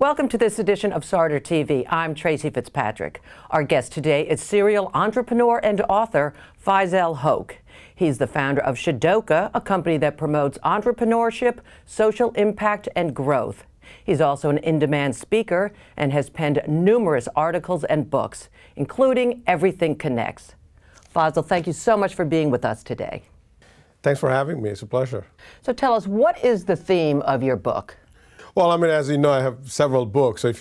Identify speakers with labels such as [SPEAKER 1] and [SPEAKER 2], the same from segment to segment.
[SPEAKER 1] Welcome to this edition of Sarter TV. I'm Tracy Fitzpatrick. Our guest today is serial entrepreneur and author Faisal Hoque. He's the founder of Shadoka, a company that promotes entrepreneurship, social impact, and growth. He's also an in-demand speaker and has penned numerous articles and books, including Everything Connects. Faisal, thank you so much for being with us today.
[SPEAKER 2] Thanks for having me. It's a pleasure.
[SPEAKER 1] So tell us, what is the theme of your book?
[SPEAKER 2] Well, I mean, as you know, I have several books. So I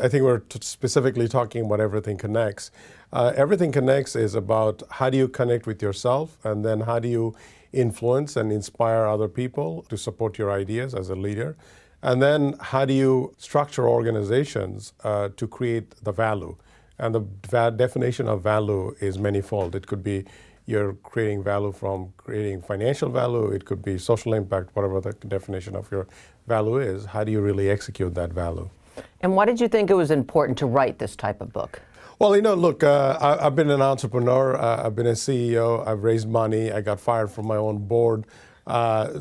[SPEAKER 2] think we're specifically talking about Everything Connects. Everything Connects is about how do you connect with yourself, and then how do you influence and inspire other people to support your ideas as a leader, and then how do you structure organizations to create the value. And the definition of value is manifold. It could be you're creating value from creating financial value. It could be social impact, whatever the definition of your value is. How do you really execute that value?
[SPEAKER 1] And why did you think it was important to write this type of book?
[SPEAKER 2] Well, you know, look, I've been an entrepreneur. I've been a CEO. I've raised money. I got fired from my own board.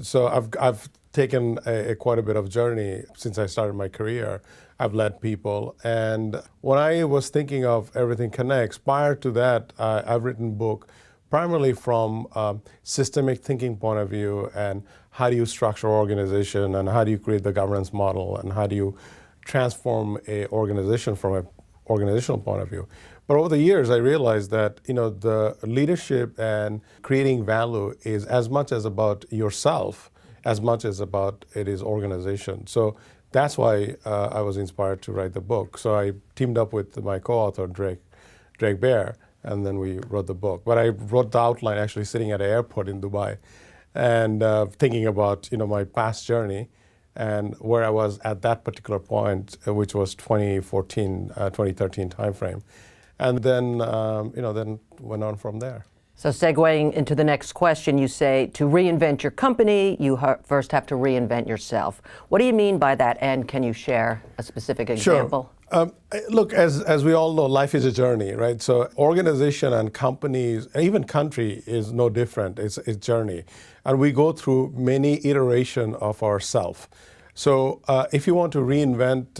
[SPEAKER 2] So I've taken quite a bit of journey since I started my career. I've led people. And when I was thinking of Everything Connects, prior to that, I've written a book primarily from systemic thinking point of view, and how do you structure organization, and how do you create the governance model, and how do you transform a organization from an organizational point of view. But over the years, I realized that the leadership and creating value is as much as about yourself as much as about it is organization. So that's why I was inspired to write the book. So I teamed up with my co-author, Drake Bear, and then we wrote the book. But I wrote the outline actually sitting at an airport in Dubai, and thinking about my past journey and where I was at that particular point, which was 2014, 2013 timeframe, and then then went on from there.
[SPEAKER 1] So segueing into the next question, you say to reinvent your company, you first have to reinvent yourself. What do you mean by that, and can you share a specific example?
[SPEAKER 2] Sure. Look, as we all know, life is a journey, right? So organization and companies, and even country is no different. It's a journey. And we go through many iterations of ourself. So if you want to reinvent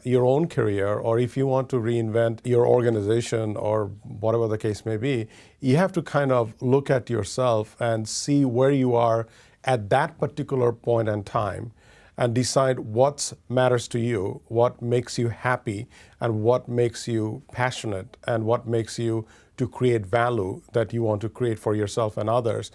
[SPEAKER 2] your own career, or if you want to reinvent your organization, or whatever the case may be, you have to kind of look at yourself and see where you are at that particular point in time, and decide what matters to you, what makes you happy, and what makes you passionate, and what makes you to create value that you want to create for yourself and others.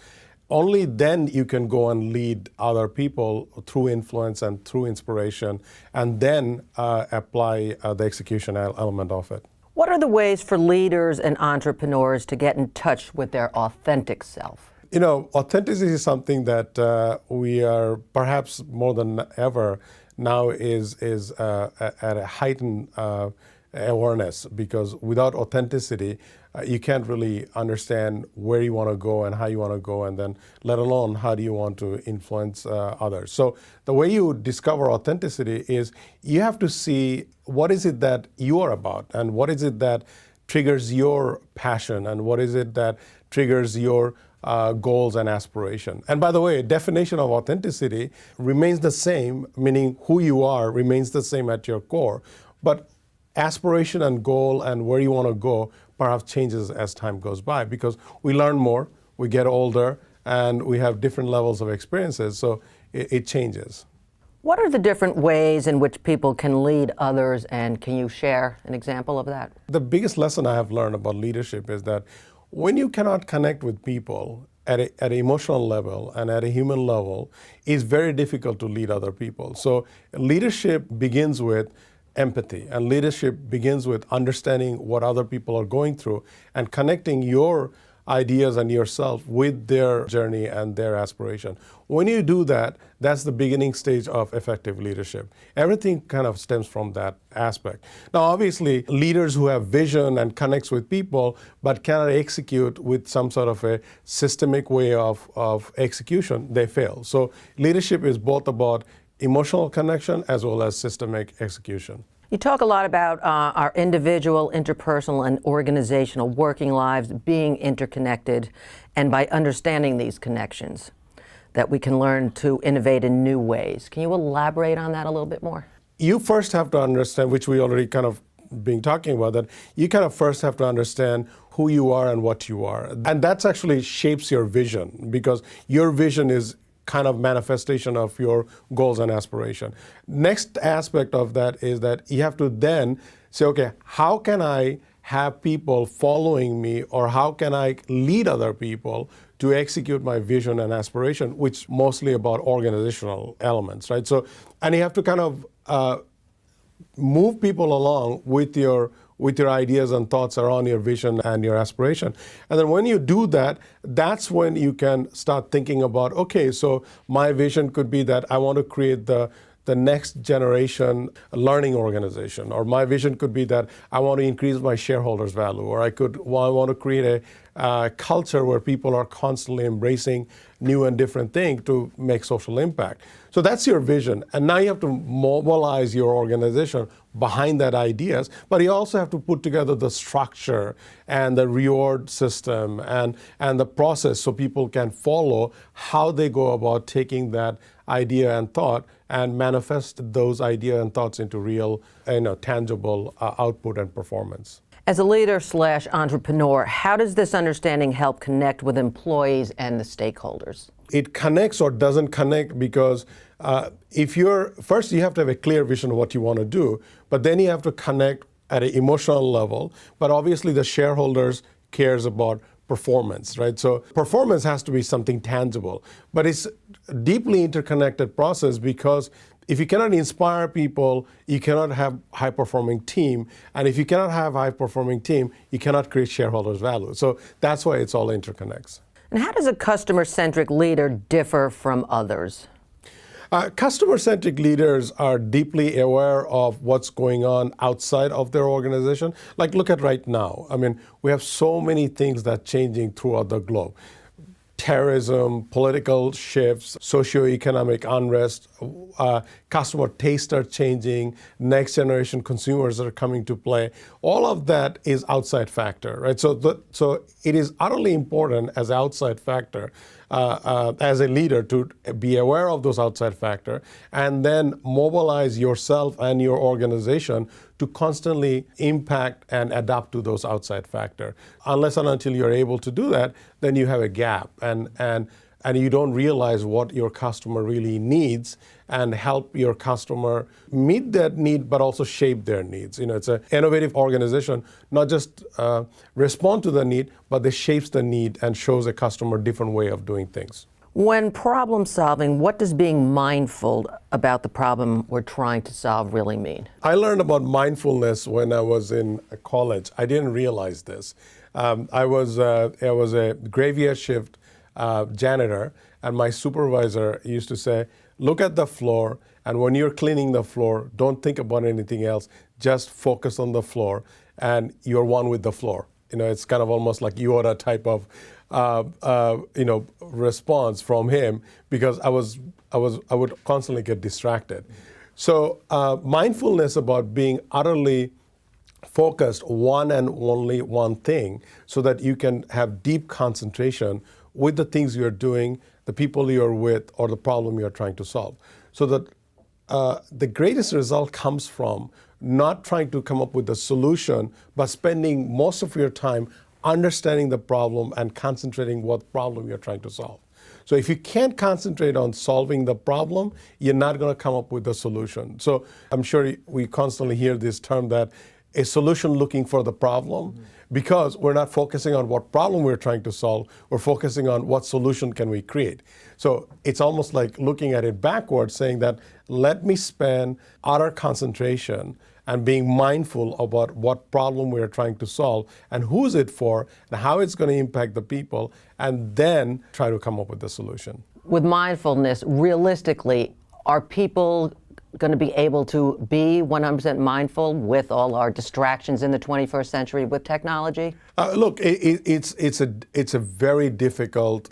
[SPEAKER 2] Only then you can go and lead other people through influence and through inspiration, and then apply the execution element of it.
[SPEAKER 1] What are the ways for leaders and entrepreneurs to get in touch with their authentic self?
[SPEAKER 2] Authenticity is something that we are perhaps more than ever now is at a heightened awareness, because without authenticity, you can't really understand where you want to go and how you want to go, and then let alone how do you want to influence others. So the way you discover authenticity is you have to see what is it that you are about, and what is it that triggers your passion, and what is it that triggers your goals and aspiration. And by the way, definition of authenticity remains the same, meaning who you are remains the same at your core, but aspiration and goal and where you want to go perhaps changes as time goes by, because we learn more, we get older, and we have different levels of experiences, so it changes.
[SPEAKER 1] What are the different ways in which people can lead others, and can you share an example of that?
[SPEAKER 2] The biggest lesson I have learned about leadership is that when you cannot connect with people at an emotional level and at a human level, it's very difficult to lead other people. So leadership begins with empathy, and leadership begins with understanding what other people are going through and connecting your ideas and yourself with their journey and their aspiration. When you do that, that's the beginning stage of effective leadership. Everything kind of stems from that aspect. Now, obviously, leaders who have vision and connects with people but cannot execute with some sort of a systemic way of execution, they fail. So leadership is both about emotional connection as well as systemic execution.
[SPEAKER 1] You talk a lot about our individual, interpersonal, and organizational working lives being interconnected, and by understanding these connections, that we can learn to innovate in new ways. Can you elaborate on that a little bit more?
[SPEAKER 2] you first have to understand, which we already kind of been talking about, that you kind of first have to understand who you are and what you are. And that's actually shapes your vision, because your vision is kind of manifestation of your goals and aspiration. Next aspect of that is that you have to then say, okay, how can I have people following me, or how can I lead other people to execute my vision and aspiration, which mostly about organizational elements, right? So, and you have to kind of move people along with your ideas and thoughts around your vision and your aspiration. And then when you do that, that's when you can start thinking about, okay, so my vision could be that I want to create the next generation learning organization, or my vision could be that I want to increase my shareholders' value, or I want to create a culture where people are constantly embracing new and different things to make social impact. So that's your vision. And now you have to mobilize your organization behind that ideas, but you also have to put together the structure and the reward system and the process so people can follow how they go about taking that idea and thought and manifest those ideas and thoughts into real, tangible output and performance.
[SPEAKER 1] As a leader / entrepreneur, how does this understanding help connect with employees and the stakeholders?
[SPEAKER 2] It connects or doesn't connect because first you have to have a clear vision of what you want to do, but then you have to connect at an emotional level. But obviously the shareholders cares about performance, right? So performance has to be something tangible, but it's a deeply interconnected process, because if you cannot inspire people, you cannot have high-performing team. And if you cannot have high-performing team, you cannot create shareholders' value. So that's why it's all interconnects.
[SPEAKER 1] And how does a customer-centric leader differ from others?
[SPEAKER 2] Customer-centric leaders are deeply aware of what's going on outside of their organization. Like, look at right now. I mean, we have so many things that are changing throughout the globe. Terrorism, political shifts, socioeconomic unrest, customer tastes are changing, next generation consumers are coming to play. All of that is outside factor, right? So it is utterly important as an outside factor, as a leader, to be aware of those outside factors and then mobilize yourself and your organization to constantly impact and adapt to those outside factors. Unless and until you're able to do that, then you have a gap and you don't realize what your customer really needs and help your customer meet that need, but also shape their needs. It's an innovative organization, not just respond to the need, but they shapes the need and shows a customer a different way of doing things.
[SPEAKER 1] When problem solving, what does being mindful about the problem we're trying to solve really mean?
[SPEAKER 2] I learned about mindfulness when I was in college. I didn't realize this. I was a graveyard shift janitor, and my supervisor used to say, look at the floor, and when you're cleaning the floor, don't think about anything else, just focus on the floor, and you're one with the floor. It's kind of almost like Yoda type of response from him, because I would constantly get distracted. So mindfulness about being utterly focused one and only one thing, so that you can have deep concentration with the things you're doing, the people you're with, or the problem you're trying to solve. So that the greatest result comes from not trying to come up with a solution, but spending most of your time understanding the problem and concentrating what problem you're trying to solve. So if you can't concentrate on solving the problem, you're not going to come up with a solution. So I'm sure we constantly hear this term that a solution looking for the problem, because we're not focusing on what problem we're trying to solve, we're focusing on what solution can we create. So it's almost like looking at it backwards, saying that let me spend utter concentration and being mindful about what problem we're trying to solve and who's it for and how it's going to impact the people, and then try to come up with the solution.
[SPEAKER 1] With mindfulness, realistically, are people going to be able to be 100% mindful with all our distractions in the 21st century with technology?
[SPEAKER 2] Look, it's a very difficult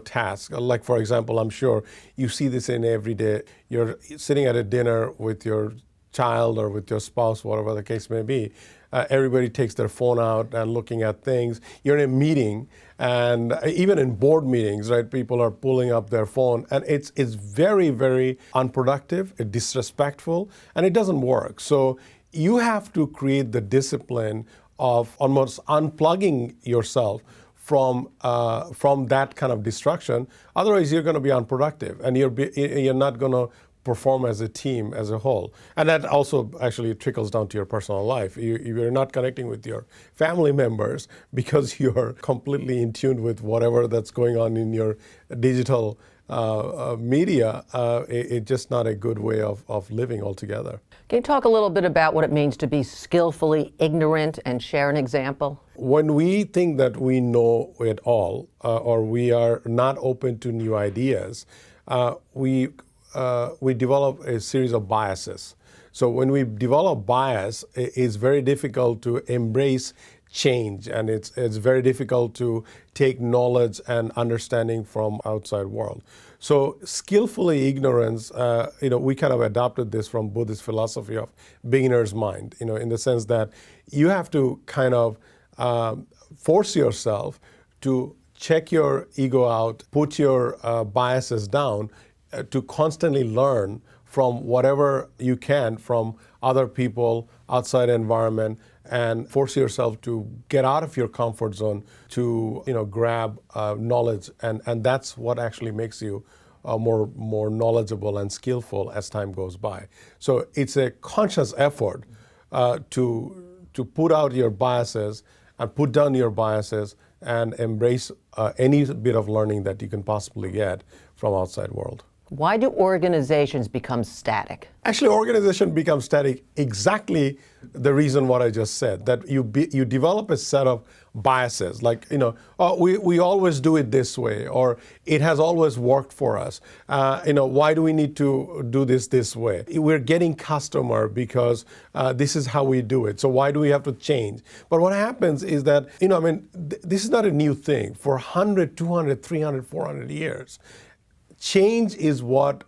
[SPEAKER 2] task. Like, for example, I'm sure you see this in every day. You're sitting at a dinner with your child or with your spouse, whatever the case may be, everybody takes their phone out and looking at things. You're in a meeting, and even in board meetings, right, people are pulling up their phone, and it's very, very unproductive, disrespectful, and it doesn't work. So you have to create the discipline of almost unplugging yourself from that kind of distraction. Otherwise, you're going to be unproductive, and you're not going to perform as a team as a whole. And that also actually trickles down to your personal life. You're not connecting with your family members because you're completely in tune with whatever that's going on in your digital media. It's just not a good way of living altogether.
[SPEAKER 1] Can you talk a little bit about what it means to be skillfully ignorant and share an example?
[SPEAKER 2] When we think that we know it all, or we are not open to new ideas, we develop a series of biases. So when we develop bias, it's very difficult to embrace change, and it's very difficult to take knowledge and understanding from outside world. So skillfully ignorance, we kind of adopted this from Buddhist philosophy of beginner's mind, in the sense that you have to kind of force yourself to check your ego out, put your biases down, to constantly learn from whatever you can from other people, outside environment, and force yourself to get out of your comfort zone to grab knowledge, and that's what actually makes you more knowledgeable and skillful as time goes by. So it's a conscious effort to put out your biases and put down your biases and embrace any bit of learning that you can possibly get from outside world.
[SPEAKER 1] Why do organizations become static?
[SPEAKER 2] Actually, organization becomes static exactly the reason what I just said, that you develop a set of biases, like, we always do it this way, or it has always worked for us. Why do we need to do this way? We're getting customer because this is how we do it. So why do we have to change? But what happens is that, this is not a new thing. For 100, 200, 300, 400 years, change is what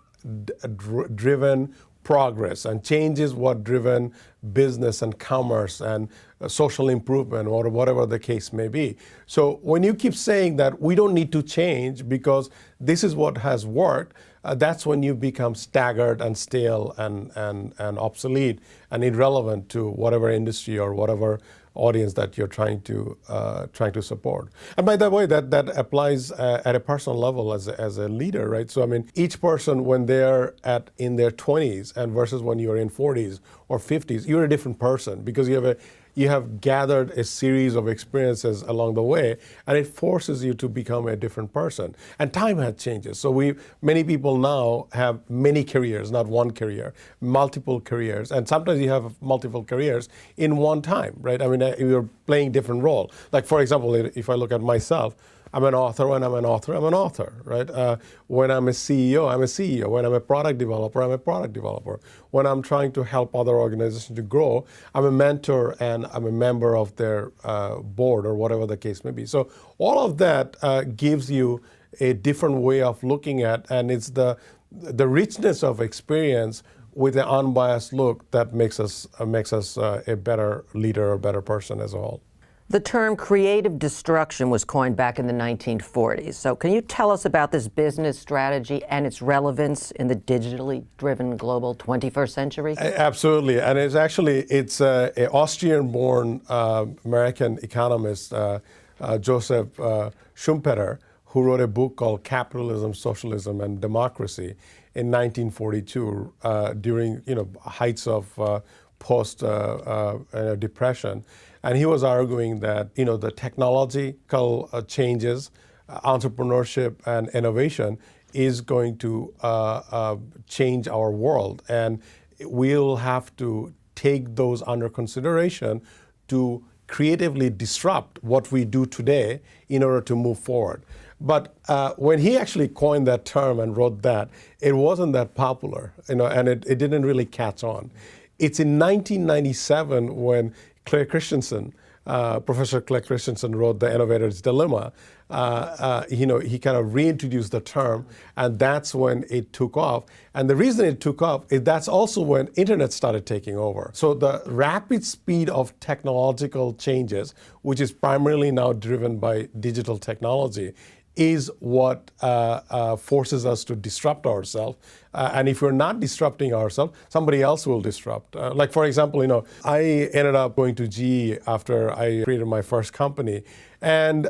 [SPEAKER 2] driven progress, and change is what driven business and commerce and social improvement, or whatever the case may be. So when you keep saying that we don't need to change because this is what has worked, that's when you become staggered and stale and obsolete and irrelevant to whatever industry or whatever audience that you're trying to support. And by the way, that applies at a personal level as a leader, right? So each person, when they're in their 20s and versus when you're in 40s or 50s, you're a different person because you have gathered a series of experiences along the way, and it forces you to become a different person. And time has changes. So many people now have many careers, not one career, multiple careers. And sometimes you have multiple careers in one time, right? You're playing different role. Like, for example, if I look at myself, I'm an author. When I'm an author, I'm an author, right? When I'm a CEO, I'm a CEO. When I'm a product developer, I'm a product developer. When I'm trying to help other organizations to grow, I'm a mentor and I'm a member of their board, or whatever the case may be. So all of that gives you a different way of looking at, and it's the richness of experience with an unbiased look that makes us a better leader, a better person as a whole.
[SPEAKER 1] The term creative destruction was coined back in the 1940s. So can you tell us about this business strategy and its relevance in the digitally driven global 21st century?
[SPEAKER 2] Absolutely. And it's an Austrian-born American economist, Joseph Schumpeter, who wrote a book called Capitalism, Socialism, and Democracy in 1942 during heights of post-depression. And he was arguing that the technological changes, entrepreneurship, and innovation is going to change our world, and we'll have to take those under consideration to creatively disrupt what we do today in order to move forward. But when he actually coined that term and wrote that, it wasn't that popular, and it didn't really catch on. It's in 1997 when Claire Christensen Professor Clegg Christensen wrote The Innovator's Dilemma, he kind of reintroduced the term, and that's when it took off. And the reason it took off is that's also when internet started taking over. So the rapid speed of technological changes, which is primarily now driven by digital technology, is what forces us to disrupt ourselves. And if we're not disrupting ourselves, somebody else will disrupt. Like, for example, I ended up going to GE after I created my first company. And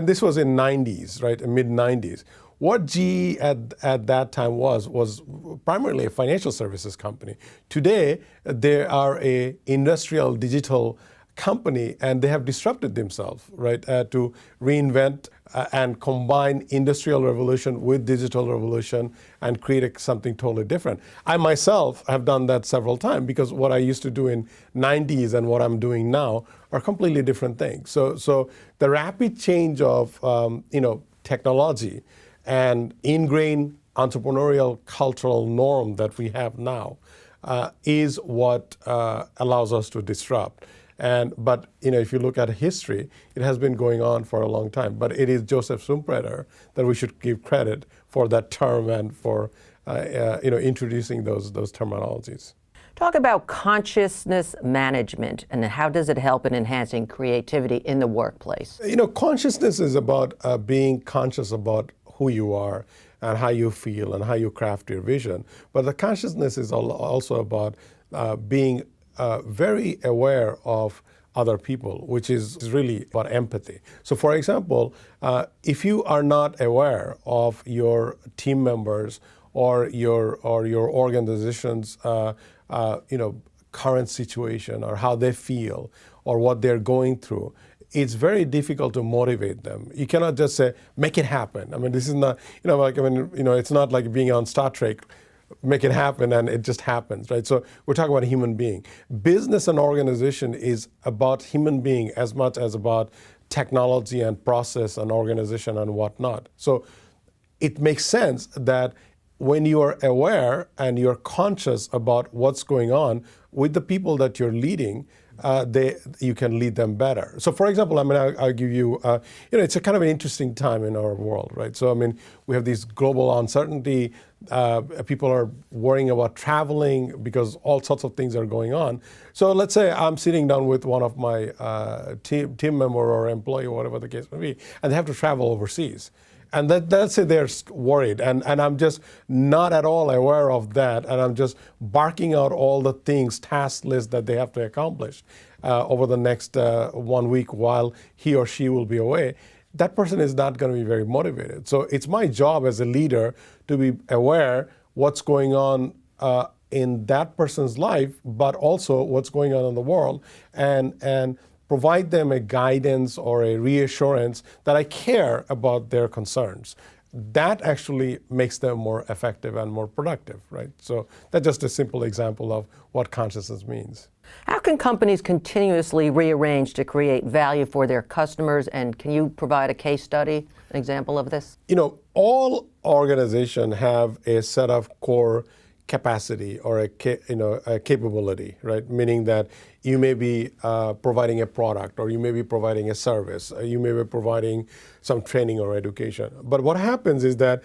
[SPEAKER 2] this was in 90s, right, mid-90s. What GE at that time was primarily a financial services company. Today, they are a industrial digital company, and they have disrupted themselves, right, to reinvent and combine industrial revolution with digital revolution and create something totally different. I myself have done that several times because what I used to do in 90s and what I'm doing now are completely different things. So the rapid change of technology and ingrained entrepreneurial cultural norm that we have now is what allows us to disrupt. But if you look at history, it has been going on for a long time. But it is Joseph Schumpeter that we should give credit for that term and for introducing those terminologies.
[SPEAKER 1] Talk about consciousness management and how does it help in enhancing creativity in the workplace?
[SPEAKER 2] Consciousness is about being conscious about who you are and how you feel and how you craft your vision. But the consciousness is also about being very aware of other people, which is really about empathy. So, for example, if you are not aware of your team members or your organization's current situation or how they feel or what they're going through, it's very difficult to motivate them. You cannot just say, make it happen. I mean, this is not, it's not like being on Star Trek, make it happen and it just happens, right? So we're talking about a human being. Business and organization is about human being as much as about technology and process and organization and whatnot. So it makes sense that when you are aware and you're conscious about what's going on with the people that you're leading, you can lead them better. So, for example, I'll give you, it's a kind of an interesting time in our world, right? So, we have this global uncertainty. People are worrying about traveling because all sorts of things are going on. So, let's say I'm sitting down with one of my team member or employee, whatever the case may be, and they have to travel overseas. And let's say they're worried, and I'm just not at all aware of that, and I'm just barking out all the things, task list that they have to accomplish over the next 1 week while he or she will be away. That person is not going to be very motivated. So it's my job as a leader to be aware what's going on in that person's life, but also what's going on in the world, and provide them a guidance or a reassurance that I care about their concerns. That actually makes them more effective and more productive, right? So that's just a simple example of what consciousness means.
[SPEAKER 1] How can companies continuously rearrange to create value for their customers? And can you provide a case study, an example of this?
[SPEAKER 2] All organizations have a set of core capacity or a capability, right? Meaning that you may be providing a product, or you may be providing a service, you may be providing some training or education. But what happens is that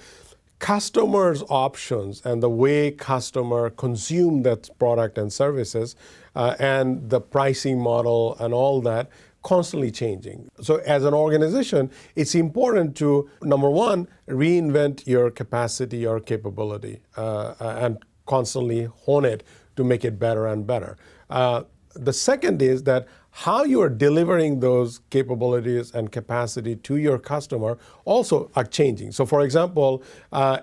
[SPEAKER 2] customers' options and the way customer consume that product and services and the pricing model and all that constantly changing. So as an organization, it's important to, number one, reinvent your capacity or capability and constantly hone it to make it better and better. The second is that how you are delivering those capabilities and capacity to your customer also are changing. So for example,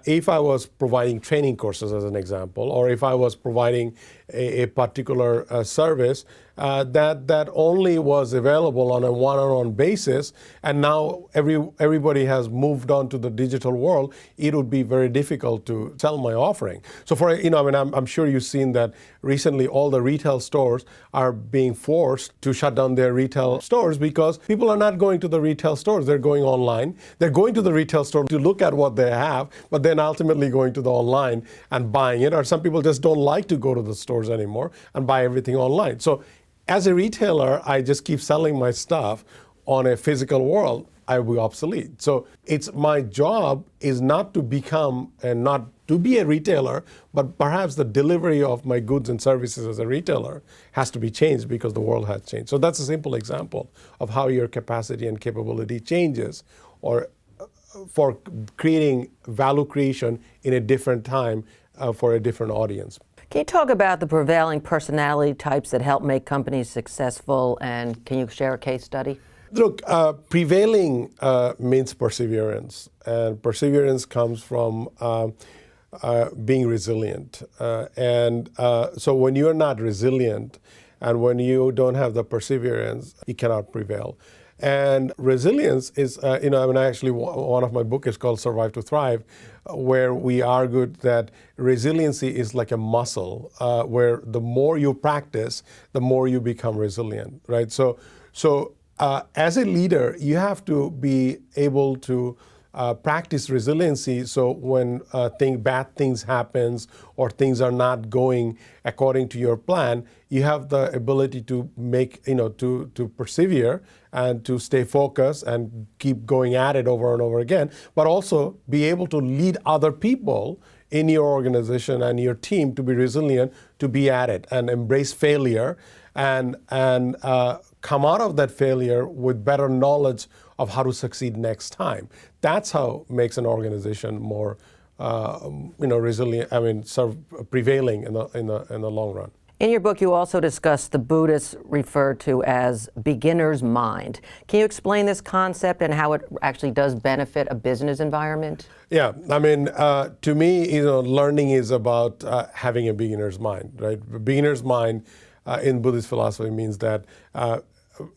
[SPEAKER 2] if I was providing training courses as an example, or if I was providing a particular service that only was available on a one-on-one basis, and now everybody has moved on to the digital world, it would be very difficult to sell my offering. So I'm sure you've seen that recently all the retail stores are being forced to shut down their retail stores because people are not going to the retail stores. They're going online. They're going to the retail store to look at what they have, but then ultimately going to the online and buying it. Or some people just don't like to go to the stores anymore and buy everything online. So as a retailer, I just keep selling my stuff on a physical world, I will be obsolete. So it's my job is not to become and not to be a retailer, but perhaps the delivery of my goods and services as a retailer has to be changed because the world has changed. So that's a simple example of how your capacity and capability changes, or for creating value creation in a different time for a different audience.
[SPEAKER 1] Can you talk about the prevailing personality types that help make companies successful, and can you share a case study?
[SPEAKER 2] Look, prevailing means perseverance, and perseverance comes from being resilient. So when you're not resilient and when you don't have the perseverance, you cannot prevail. And resilience is, actually one of my books is called Survive to Thrive, where we argued that resiliency is like a muscle, where the more you practice, the more you become resilient, right? So as a leader, you have to be able to practice resiliency. So when bad things happens or things are not going according to your plan, you have the ability to to persevere and to stay focused and keep going at it over and over again, but also be able to lead other people in your organization and your team to be resilient, to be at it and embrace failure and come out of that failure with better knowledge of how to succeed next time. That's how makes an organization more, resilient. Prevailing in the long run.
[SPEAKER 1] In your book, you also discuss the Buddhists refer to as beginner's mind. Can you explain this concept and how it actually does benefit a business environment?
[SPEAKER 2] Yeah, to me, learning is about having a beginner's mind, right? A beginner's mind in Buddhist philosophy means that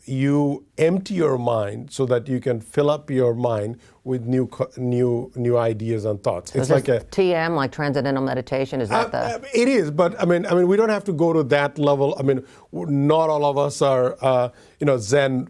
[SPEAKER 2] you empty your mind so that you can fill up your mind with new ideas and thoughts.
[SPEAKER 1] So
[SPEAKER 2] it's like a
[SPEAKER 1] TM, like transcendental meditation. Is that
[SPEAKER 2] It is, but we don't have to go to that level. Not all of us are Zen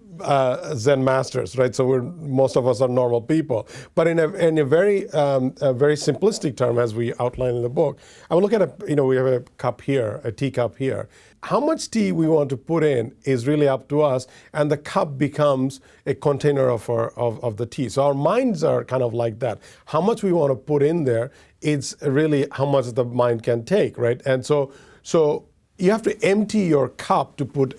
[SPEAKER 2] masters, right? So most of us are normal people. But in a very simplistic term, as we outline in the book, I would look at we have a cup here, a teacup here. How much tea we want to put in is really up to us, and the cup becomes a container of the tea. So our minds are kind of like that. How much we want to put in there, it's really how much the mind can take, right? And so you have to empty your cup to put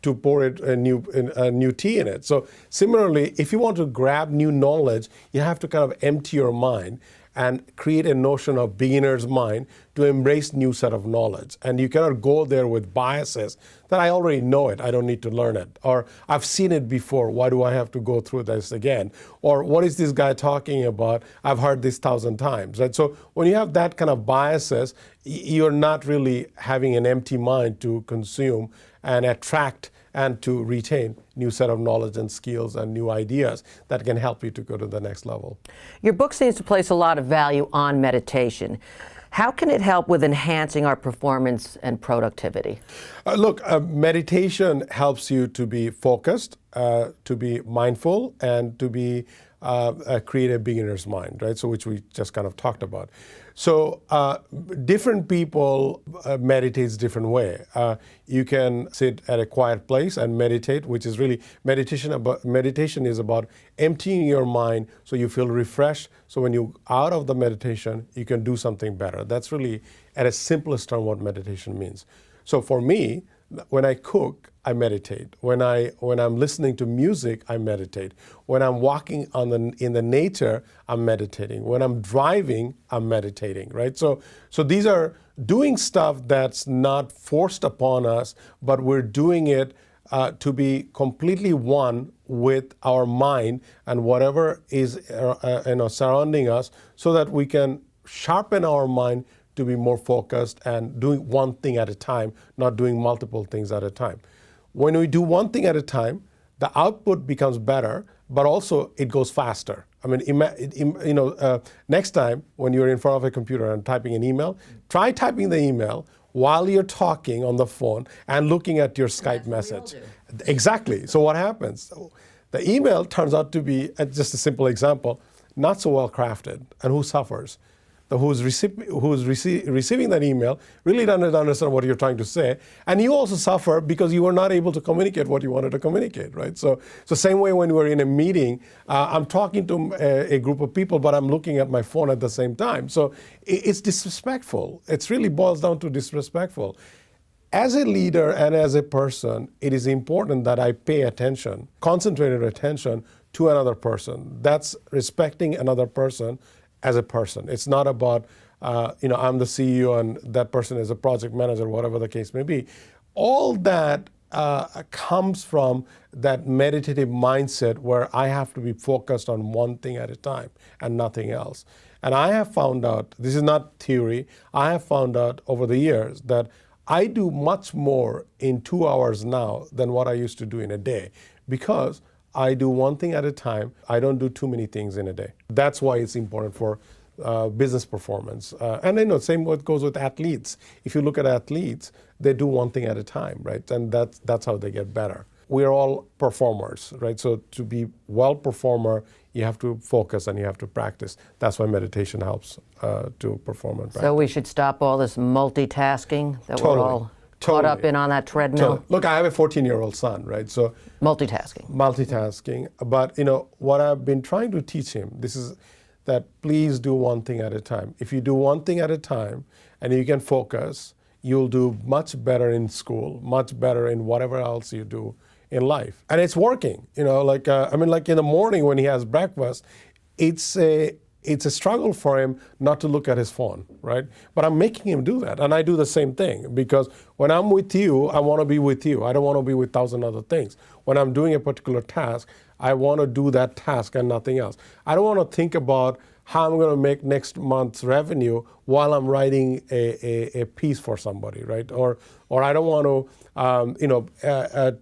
[SPEAKER 2] to pour a new tea in it. So similarly, if you want to grab new knowledge, you have to kind of empty your mind and create a notion of beginner's mind to embrace new set of knowledge. And you cannot go there with biases that I already know it, I don't need to learn it. Or I've seen it before, why do I have to go through this again? Or what is this guy talking about? I've heard this 1,000 times, right? So when you have that kind of biases, you're not really having an empty mind to consume and attract and to retain new set of knowledge and skills and new ideas that can help you to go to the next level.
[SPEAKER 1] Your book seems to place a lot of value on meditation. How can it help with enhancing our performance and productivity?
[SPEAKER 2] Meditation helps you to be focused, to be mindful, and to be create a beginner's mind, right? So which we just kind of talked about. So different people meditate different way. You can sit at a quiet place and meditate, which is really meditation is about emptying your mind so you feel refreshed. So when you out of the meditation, you can do something better. That's really at a simplest term what meditation means. So for me, when I cook, I meditate. When I'm listening to music, I meditate. When I'm walking in the nature, I'm meditating. When I'm driving, I'm meditating, right? So these are doing stuff that's not forced upon us, but we're doing it to be completely one with our mind and whatever is surrounding us, so that we can sharpen our mind to be more focused and doing one thing at a time, not doing multiple things at a time. When we do one thing at a time, the output becomes better, but also it goes faster. Next time when you're in front of a computer and typing an email, try typing the email while you're talking on the phone and looking at your Skype message. Exactly. So what happens? The email turns out to be, just a simple example, not so well crafted. And who suffers? receiving that email really doesn't understand what you're trying to say, and you also suffer because you were not able to communicate what you wanted to communicate, right? So same way when we're in a meeting, I'm talking to a group of people, but I'm looking at my phone at the same time. So it's disrespectful. It really boils down to disrespectful. As a leader and as a person, it is important that I pay attention, concentrated attention to another person. That's respecting another person as a person. It's not about, I'm the CEO and that person is a project manager, whatever the case may be. All that comes from that meditative mindset where I have to be focused on one thing at a time and nothing else. And I have found out, this is not theory, I have found out over the years that I do much more in 2 hours now than what I used to do in a day because I do one thing at a time. I don't do too many things in a day. That's why it's important for business performance. And I know same what goes with athletes. If you look at athletes, they do one thing at a time, right? And that's how they get better. We're all performers, right? So to be well performer, you have to focus and you have to practice. That's why meditation helps to perform and practice.
[SPEAKER 1] So we should stop all this multitasking that we're all caught up in on that treadmill?
[SPEAKER 2] Totally. Look, I have a 14-year-old son, right? So multitasking. But what I've been trying to teach him, this is that please do one thing at a time. If you do one thing at a time and you can focus, you'll do much better in school, much better in whatever else you do in life. And it's working, like in the morning when he has breakfast, it's a struggle for him not to look at his phone, right? But I'm making him do that. And I do the same thing because when I'm with you, I want to be with you. I don't want to be with 1,000 other things. When I'm doing a particular task, I want to do that task and nothing else. I don't want to think about how I'm going to make next month's revenue while I'm writing a piece for somebody, right? Or I don't want to,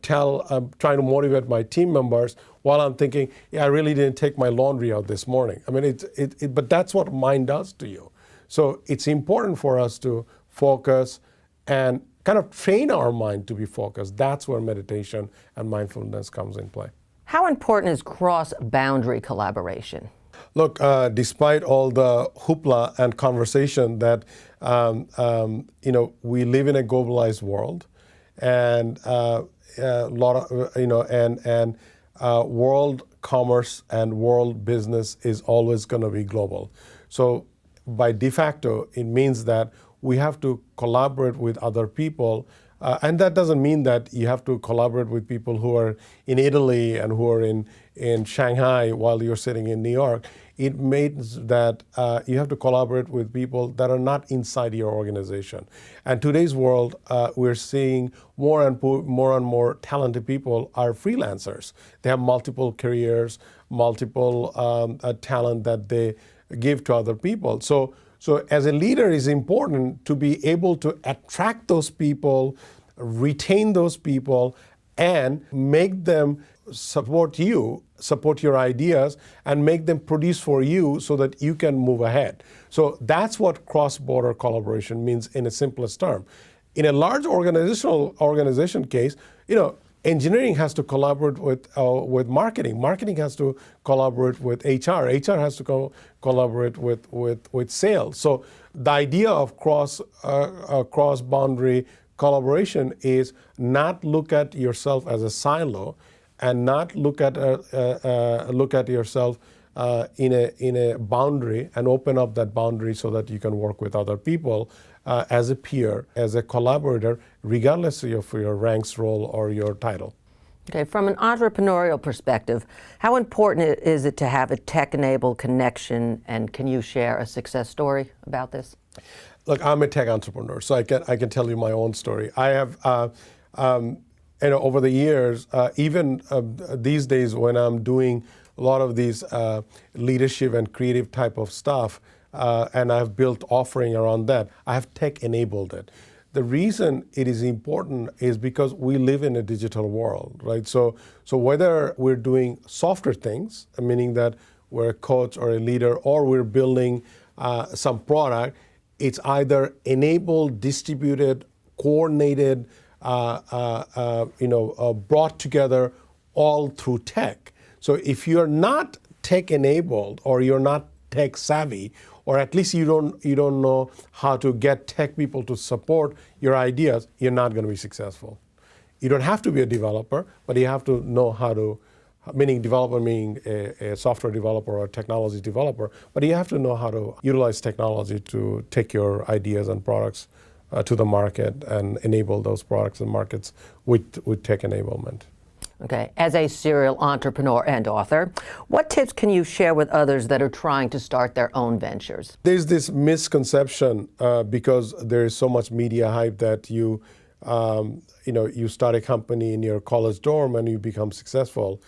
[SPEAKER 2] trying to motivate my team members while I'm thinking, I really didn't take my laundry out this morning. But that's what mind does to you. So it's important for us to focus and kind of train our mind to be focused. That's where meditation and mindfulness comes in play.
[SPEAKER 1] How important is cross-boundary collaboration?
[SPEAKER 2] Look, despite all the hoopla and conversation that, we live in a globalized world, and world commerce and world business is always going to be global. So by de facto, it means that we have to collaborate with other people. And that doesn't mean that you have to collaborate with people who are in Italy and who are in Shanghai while you're sitting in New York. It means that you have to collaborate with people that are not inside your organization. And today's world, we're seeing more and more talented people are freelancers. They have multiple careers, multiple talent that they give to other people. So as a leader, it's important to be able to attract those people, retain those people, and make them support you, support your ideas, and make them produce for you so that you can move ahead. So that's what cross-border collaboration means in a simplest term. In a large organization case, engineering has to collaborate with marketing. Marketing has to collaborate with HR. HR has to collaborate with sales. So the idea of cross-boundary collaboration is not look at yourself as a silo, and not look at yourself in a boundary and open up that boundary so that you can work with other people as a peer, as a collaborator, regardless of your ranks, role, or your title.
[SPEAKER 1] Okay, from an entrepreneurial perspective, how important is it to have a tech-enabled connection, and can you share a success story about this?
[SPEAKER 2] Look, I'm a tech entrepreneur, so I can tell you my own story. I have, over the years, even these days when I'm doing a lot of these leadership and creative type of stuff, and I've built offering around that, I have tech-enabled it. The reason it is important is because we live in a digital world, right? So whether we're doing softer things, meaning that we're a coach or a leader, or we're building some product, it's either enabled, distributed, coordinated, brought together all through tech. So if you're not tech-enabled or you're not tech savvy, or at least you don't know how to get tech people to support your ideas, you're not going to be successful. You don't have to be a developer, but you have to know how to, meaning developer meaning a software developer or a technology developer, but you have to know how to utilize technology to take your ideas and products to the market and enable those products and markets with tech enablement.
[SPEAKER 1] Okay, as a serial entrepreneur and author, what tips can you share with others that are trying to start their own ventures?
[SPEAKER 2] There's this misconception because there is so much media hype that you start a company in your college dorm and you become successful.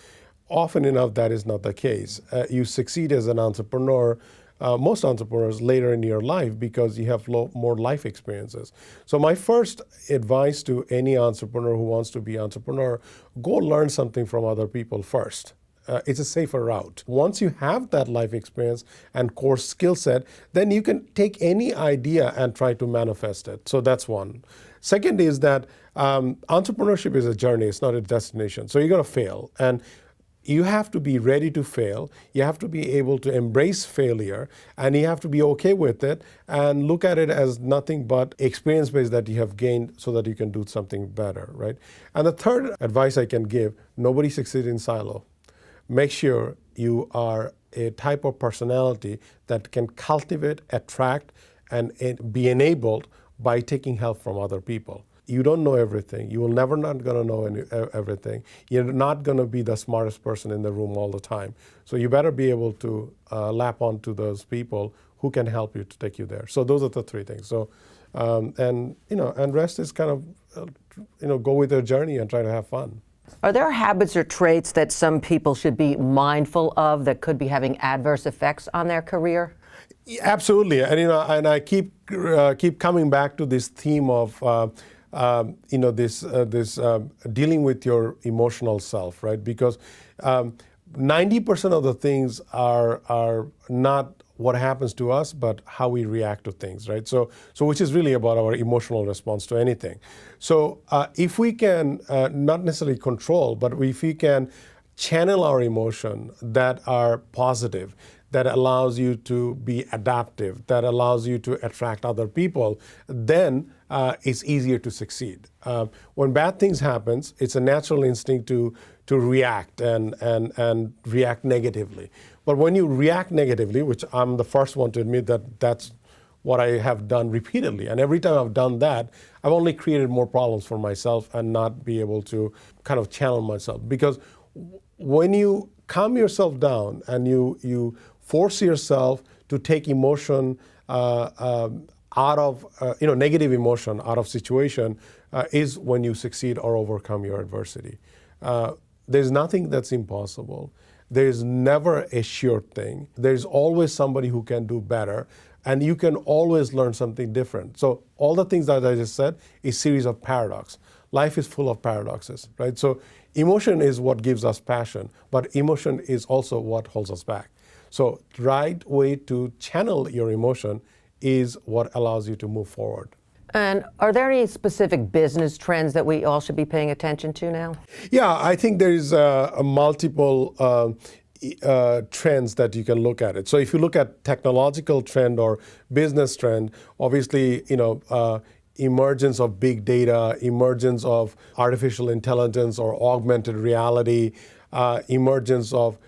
[SPEAKER 2] Often enough, that is not the case. You succeed as an entrepreneur, most entrepreneurs later in your life because you have more life experiences. So my first advice to any entrepreneur who wants to be an entrepreneur, go learn something from other people first. It's a safer route. Once you have that life experience and core skill set, then you can take any idea and try to manifest it. So that's one. Second is that entrepreneurship is a journey, it's not a destination. So you're going to fail. And you have to be ready to fail. You have to be able to embrace failure, and you have to be okay with it and look at it as nothing but experience base that you have gained so that you can do something better, right? And the third advice I can give, nobody succeeds in silo. Make sure you are a type of personality that can cultivate, attract, and be enabled by taking help from other people. You don't know everything. You will never not going to know everything. You're not going to be the smartest person in the room all the time. So you better be able to lap onto those people who can help you to take you there. So those are the three things. So, and rest is kind of, go with their journey and try to have fun.
[SPEAKER 1] Are there habits or traits that some people should be mindful of that could be having adverse effects on their career?
[SPEAKER 2] Absolutely, and I keep coming back to this theme of this dealing with your emotional self, right? Because 90% of the things are not what happens to us, but how we react to things, right? So which is really about our emotional response to anything. So if we can not necessarily control, but if we can channel our emotion that are positive, that allows you to be adaptive, that allows you to attract other people, then it's easier to succeed. When bad things happen, it's a natural instinct to react and react negatively. But when you react negatively, which I'm the first one to admit that that's what I have done repeatedly, and every time I've done that, I've only created more problems for myself and not be able to kind of channel myself. Because when you calm yourself down and you force yourself to take emotion out of, negative emotion out of situation is when you succeed or overcome your adversity. There's nothing that's impossible. There's never a sure thing. There's always somebody who can do better, and you can always learn something different. So all the things that I just said is a series of paradoxes. Life is full of paradoxes, right? So emotion is what gives us passion, but emotion is also what holds us back. So the right way to channel your emotion is what allows you to move forward.
[SPEAKER 1] And are there any specific business trends that we all should be paying attention to now?
[SPEAKER 2] Yeah, I think there is a multiple trends that you can look at it. So if you look at technological trend or business trend, obviously, emergence of big data, emergence of artificial intelligence or augmented reality, emergence of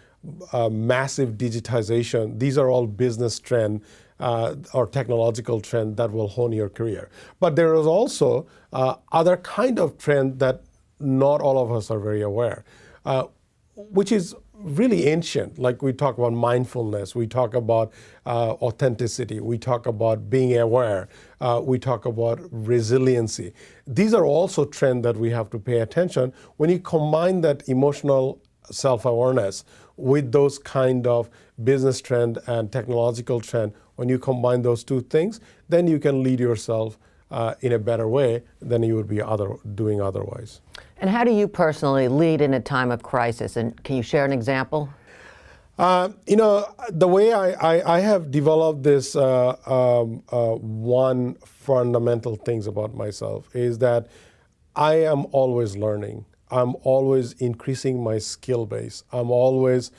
[SPEAKER 2] massive digitization. These are all business trend or technological trend that will hone your career. But there is also other kind of trend that not all of us are very aware, which is really ancient. Like we talk about mindfulness, we talk about authenticity, we talk about being aware, we talk about resiliency. These are also trends that we have to pay attention. When you combine that emotional self-awareness with those kind of business trend and technological trend, when you combine those two things, then you can lead yourself in a better way than you would be doing otherwise.
[SPEAKER 1] And how do you personally lead in a time of crisis? And can you share an example?
[SPEAKER 2] The way I have developed this one fundamental things about myself is that I am always learning. I'm always increasing my skill base. I'm always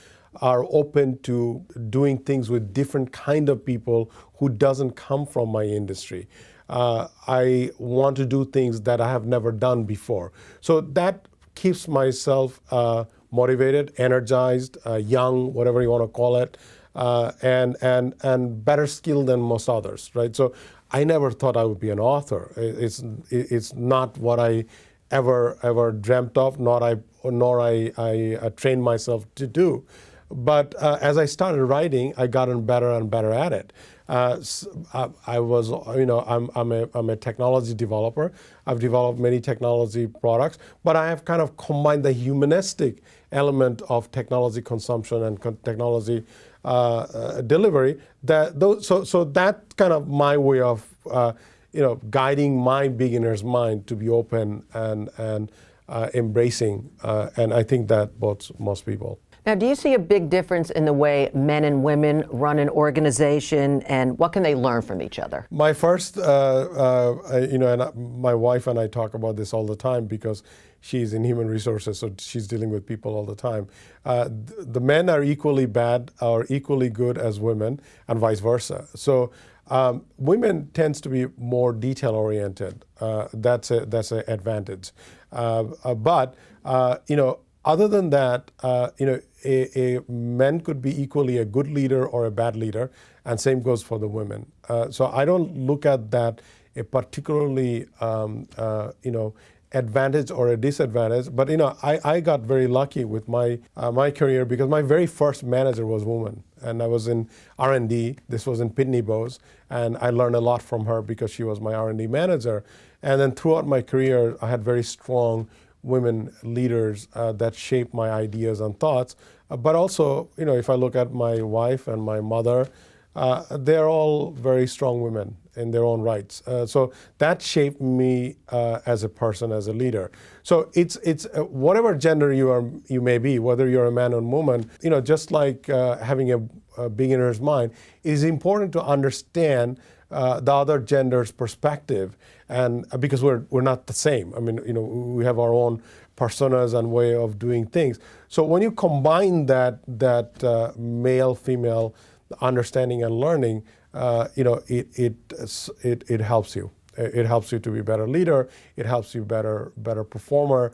[SPEAKER 2] are open to doing things with different kind of people who doesn't come from my industry. I want to do things that I have never done before. So that keeps myself motivated, energized, young, whatever you want to call it, and better skilled than most others, right? So I never thought I would be an author. It's not what I ever dreamt of, nor I trained myself to do. But as I started writing, I gotten better and better at it. I was, I'm a technology developer. I've developed many technology products, but I have kind of combined the humanistic element of technology consumption and technology delivery. So that's kind of my way of, guiding my beginner's mind to be open and embracing, and I think that both most people.
[SPEAKER 1] Now, do you see a big difference in the way men and women run an organization, and what can they learn from each other?
[SPEAKER 2] My first, and my wife and I talk about this all the time because she's in human resources, so she's dealing with people all the time. The men are equally bad or equally good as women, and vice versa. So women tends to be more detail oriented. That's an advantage. But other than that, a man could be equally a good leader or a bad leader, and same goes for the women. So I don't look at that a particularly, advantage or a disadvantage. But I got very lucky with my career because my very first manager was a woman, and I was in R&D. This was in Pitney Bowes, and I learned a lot from her because she was my R&D manager. And then throughout my career, I had very strong women leaders that shaped my ideas and thoughts. But also, if I look at my wife and my mother, they're all very strong women in their own rights. So that shaped me as a person, as a leader. So it's whatever gender you may be, whether you're a man or woman, just like having a beginner's mind, it is important to understand the other gender's perspective, and because we're not the same. I mean, we have our own personas and way of doing things. So when you combine that male-female understanding and learning, it helps you. It helps you to be a better leader. It helps you better performer,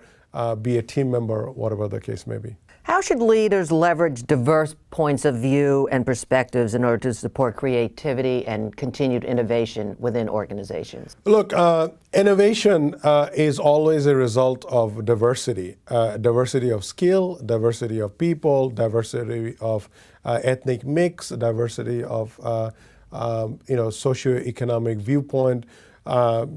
[SPEAKER 2] be a team member, whatever the case may be.
[SPEAKER 1] How should leaders leverage diverse points of view and perspectives in order to support creativity and continued innovation within organizations?
[SPEAKER 2] Look, innovation is always a result of diversity. Diversity of skill, diversity of people, diversity of ethnic mix, diversity of socioeconomic viewpoint.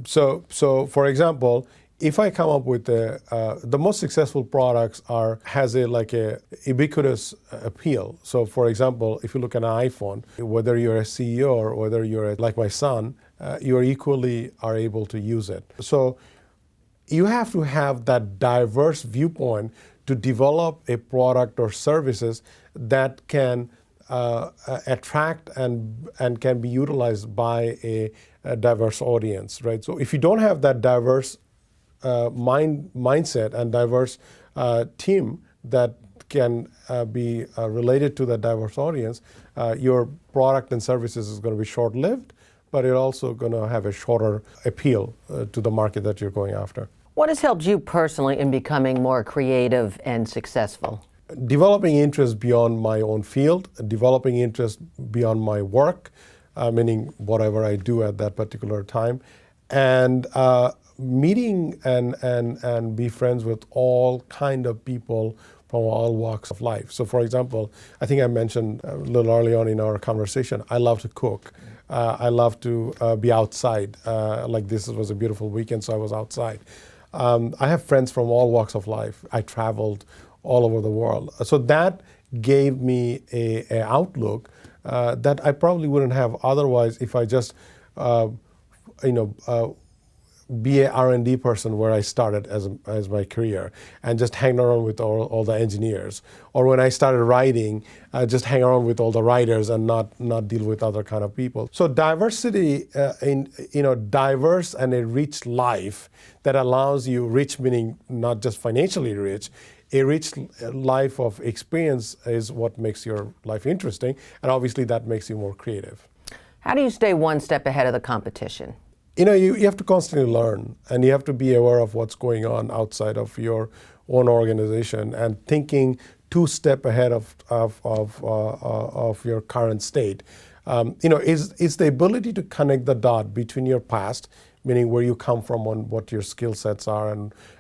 [SPEAKER 2] So for example, if I come up with the most successful products has a ubiquitous appeal. So for example, if you look at an iPhone, whether you're a CEO or whether you're like my son, you equally are able to use it. So you have to have that diverse viewpoint to develop a product or services that can attract and can be utilized by a diverse audience, right? So if you don't have that diverse mindset and diverse team that can be related to that diverse audience, your product and services is going to be short-lived, but it's also going to have a shorter appeal to the market that you're going after.
[SPEAKER 1] What has helped you personally in becoming more creative and successful?
[SPEAKER 2] Developing interest beyond my own field, developing interest beyond my work, meaning whatever I do at that particular time, and meeting and be friends with all kind of people from all walks of life. So for example, I think I mentioned a little early on in our conversation, I love to cook. I love to be outside. Like this was a beautiful weekend, so I was outside. I have friends from all walks of life. I traveled all over the world. So that gave me a outlook that I probably wouldn't have otherwise if I just be a R&D person where I started as my career and just hang around with all the engineers. Or when I started writing, just hang around with all the writers and not deal with other kind of people. So diversity, diverse and a rich life that allows you, rich meaning not just financially rich, a rich life of experience is what makes your life interesting, and obviously that makes you more creative.
[SPEAKER 1] How do you stay one step ahead of the competition?
[SPEAKER 2] You have to constantly learn, and you have to be aware of what's going on outside of your own organization and thinking two steps ahead of your current state. Is the ability to connect the dot between your past, meaning where you come from, on what your skill sets are,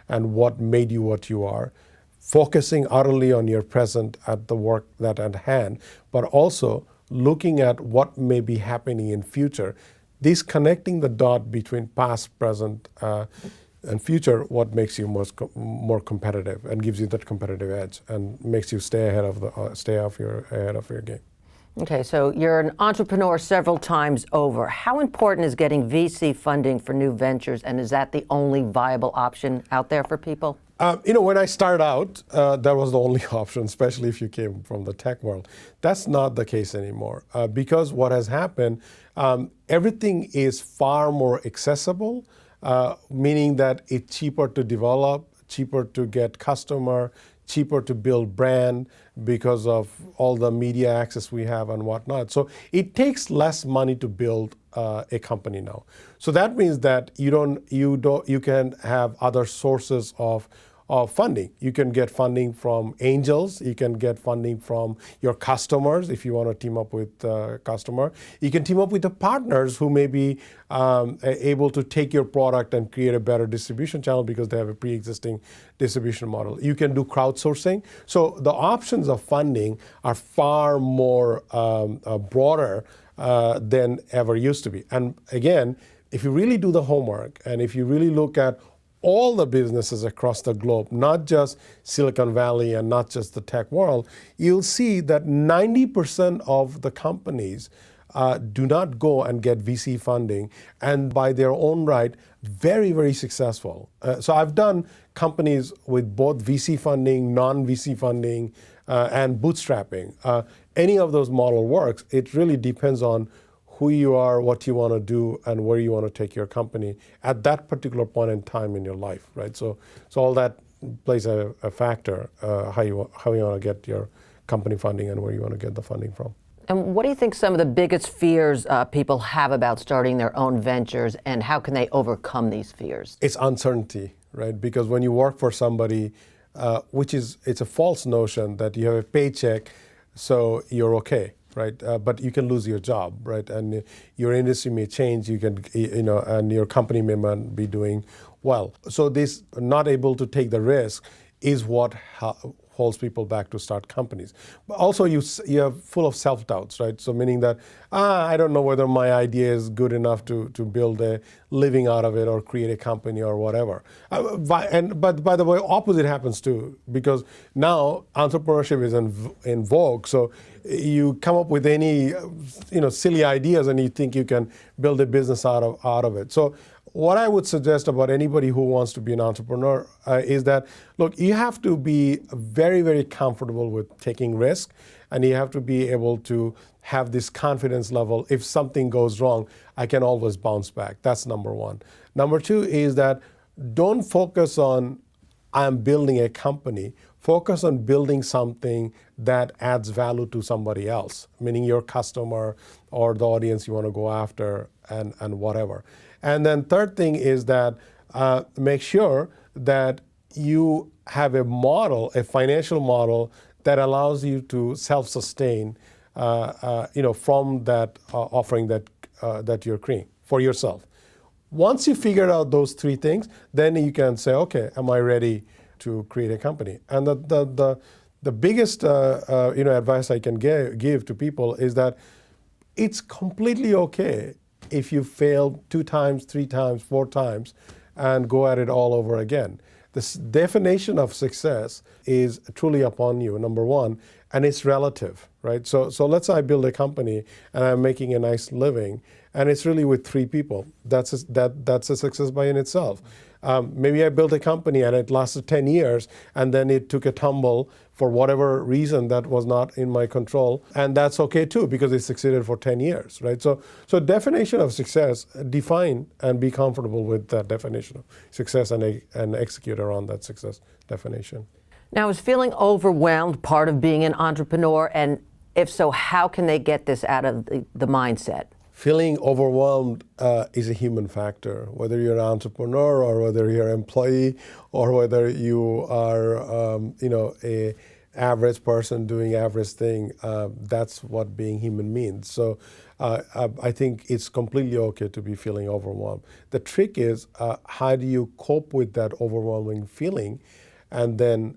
[SPEAKER 2] and what made you what you are, focusing utterly on your present at the work that at hand, but also looking at what may be happening in future. This connecting the dot between past, present, and future, what makes you more competitive and gives you that competitive edge and makes you stay ahead of your game.
[SPEAKER 1] Okay, so you're an entrepreneur several times over. How important is getting VC funding for new ventures, and is that the only viable option out there for people?
[SPEAKER 2] When I started out, that was the only option, especially if you came from the tech world. That's not the case anymore, because what has happened, everything is far more accessible, meaning that it's cheaper to develop, cheaper to get customer, cheaper to build brand because of all the media access we have and whatnot. So it takes less money to build a company now. So that means that you can have other sources of funding. You can get funding from angels. You can get funding from your customers if you want to team up with a customer. You can team up with the partners who may be able to take your product and create a better distribution channel because they have a pre-existing distribution model. You can do crowdsourcing. So the options of funding are far more broader than ever used to be. And again, if you really do the homework and if you really look at all the businesses across the globe, not just Silicon Valley and not just the tech world, you'll see that 90% of the companies do not go and get VC funding, and by their own right, very, very successful. So I've done companies with both VC funding, non-VC funding, and bootstrapping. Any of those model works. It really depends on who you are, what you want to do, and where you want to take your company at that particular point in time in your life, right? So all that plays a factor, how you want to get your company funding and where you want to get the funding from.
[SPEAKER 1] And what do you think some of the biggest fears people have about starting their own ventures, and how can they overcome these fears?
[SPEAKER 2] It's uncertainty, right? Because when you work for somebody, it's a false notion that you have a paycheck, so you're okay. Right, but you can lose your job, right, and your industry may change. You can, and your company may not be doing well. So this not able to take the risk is what holds people back to start companies. But also you're full of self-doubts, right? So meaning that, I don't know whether my idea is good enough to build a living out of it or create a company or whatever. But by the way, opposite happens too, because now entrepreneurship is in vogue. So you come up with any silly ideas and you think you can build a business out of it. So what I would suggest about anybody who wants to be an entrepreneur is that, look, you have to be very, very comfortable with taking risk, and you have to be able to have this confidence level. If something goes wrong, I can always bounce back. That's number one. Number two is that don't focus on, I'm building a company. Focus on building something that adds value to somebody else, meaning your customer or the audience you want to go after and whatever. And then third thing is that make sure that you have a model, a financial model that allows you to self-sustain, from that offering that you're creating for yourself. Once you figure out those three things, then you can say, okay, am I ready to create a company? And the biggest advice I can give to people is that it's completely okay if you fail 2 times, 3 times, 4 times, and go at it all over again. This definition of success is truly upon you, number one, and it's relative, right? So let's say I build a company and I'm making a nice living, and it's really with 3 people. That's a success by in itself. Maybe I built a company and it lasted 10 years, and then it took a tumble for whatever reason that was not in my control, and that's okay too, because it succeeded for 10 years, right? So definition of success, define and be comfortable with that definition of success and execute around that success definition.
[SPEAKER 1] Now, is feeling overwhelmed part of being an entrepreneur? And if so, how can they get this out of the mindset?
[SPEAKER 2] Feeling overwhelmed is a human factor, whether you're an entrepreneur or whether you're an employee or whether you are, a average person doing average thing. That's what being human means. So I think it's completely okay to be feeling overwhelmed. The trick is, how do you cope with that overwhelming feeling, and then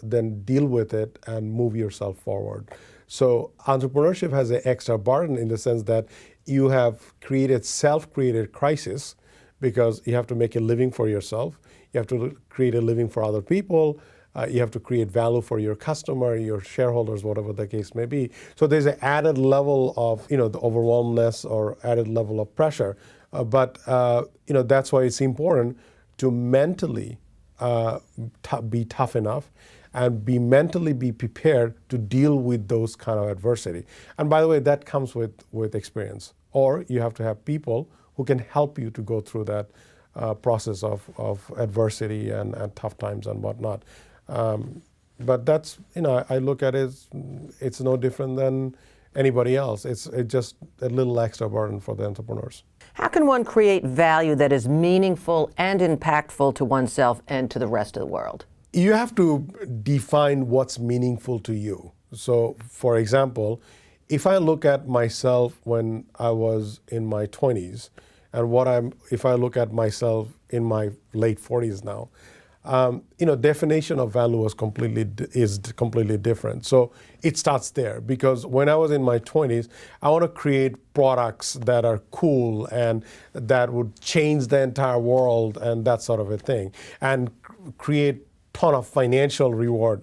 [SPEAKER 2] then deal with it and move yourself forward. So entrepreneurship has an extra burden in the sense that you have created self-created crisis, because you have to make a living for yourself. You have to create a living for other people. You have to create value for your customer, your shareholders, whatever the case may be. So there's an added level of, the overwhelmness or added level of pressure. But that's why it's important to mentally be tough enough and mentally be prepared to deal with those kind of adversity. And by the way, that comes with experience. Or you have to have people who can help you to go through that process of adversity and tough times and whatnot. But that's, I look at it, it's no different than anybody else. It's just a little extra burden for the entrepreneurs.
[SPEAKER 1] How can one create value that is meaningful and impactful to oneself and to the rest of the world?
[SPEAKER 2] You have to define what's meaningful to you. So, for example, if I look at myself when I was in my 20s, and if I look at myself in my late 40s now, definition of value is completely different. So it starts there, because when I was in my 20s, I want to create products that are cool and that would change the entire world and that sort of a thing, and create ton of financial reward.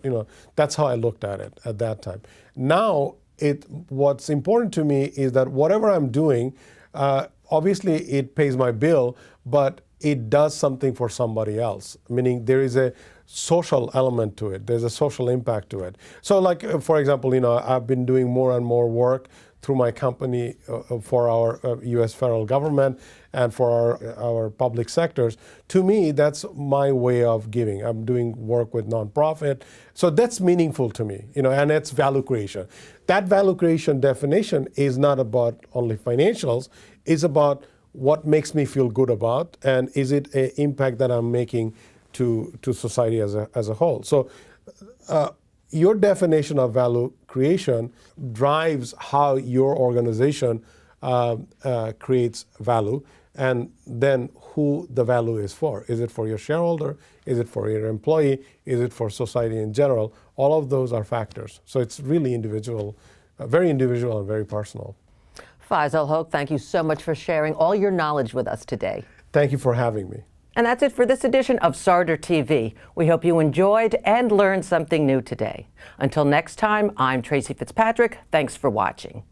[SPEAKER 2] That's how I looked at it at that time. Now, what's important to me is that whatever I'm doing, obviously it pays my bill, but it does something for somebody else, meaning there is a social element to it. There's a social impact to it. So like, for example, I've been doing more and more work through my company for our U.S. federal government and for our public sectors. To me, that's my way of giving. I'm doing work with nonprofit. So that's meaningful to me, and it's value creation. That value creation definition is not about only financials. It's about what makes me feel good about, and is it an impact that I'm making to society as a whole. So your definition of value creation drives how your organization creates value, and then who the value is for. Is it for your shareholder? Is it for your employee? Is it for society in general? All of those are factors. So it's really individual, very individual and very personal.
[SPEAKER 1] Faisal Hoque, thank you so much for sharing all your knowledge with us today.
[SPEAKER 2] Thank you for having me.
[SPEAKER 1] And that's it for this edition of Sarder TV. We hope you enjoyed and learned something new today. Until next time, I'm Tracy Fitzpatrick. Thanks for watching.